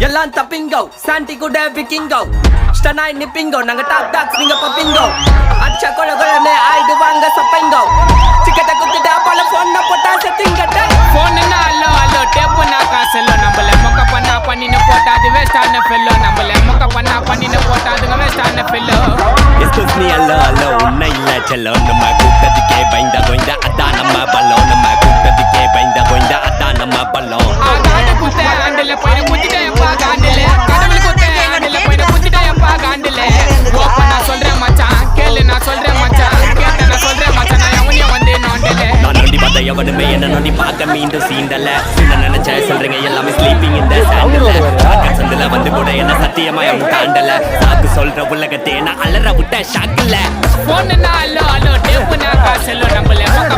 எல்லாம் தப்பிங்கோ சாண்டி கூட விக்கிங்கோ ஸ்டனாய் நிப்பிங்கோ நாங்க டாப் டாக்ஸ் நீங்க பப்பிங்கோ அச்சா கொல கொலனே ஆயிடுவாங்க சப்பைங்கோ சிக்கட்ட குத்திட்டா போல போன் போட்டா செத்திங்கட்ட போன் அல்லோ அல்லோ டேப் நான் காசல்லோ நம்மள மொக்க பண்ணா பண்ணின போட்டா அது வேஸ்டான ஃபெல்லோ நம்மள மொக்க பண்ணா பண்ணின போட்டா அது வேஸ்டான ஃபெல்லோ எஸ்கூஸ் மீ அல்லோ அல்லோ உன்னை இல்ல செல்லோ நம்ம கூட்டத்துக்கே பயந்தா கோய்ந்தா அதான் நம்ம பல்லோம் நம்ம கூட்டத்துக்கே பயந்தா கோய்ந்தா அதான் நம்ம பல்லோம் ஆகாண்ட குத்த ஆண்டல போய் குத்திட்டேப்பா காண்டல கடவுள் குத்த ஆண்டல போய் குத்திட்டேப்பா காண்டல ஓப்ப நான் சொல்றேன் மச்சான் கேளு நான் சொல்றேன் மச்சான் கேட்ட நான் சொல்றேன் மச்சான் நான் எவனிய வந்து நோண்டல நான் நோண்டி பார்த்த எவனுமே என்ன நோண்டி பார்க்க மீண்டும் சீண்டல என்ன நினைச்ச சொல்றீங்க எல்லாமே ஸ்லீப்பிங் இந்த சாண்டல சந்தில வந்து கூட என்ன சத்தியமா அவன் தாண்டல சாக்கு சொல்ற உலகத்தே நான் அலற விட்ட ஷாக்கில்ல போன் அல்லோ அல்லோ டேப் நான் காசல்லோ நம்மள மொக்க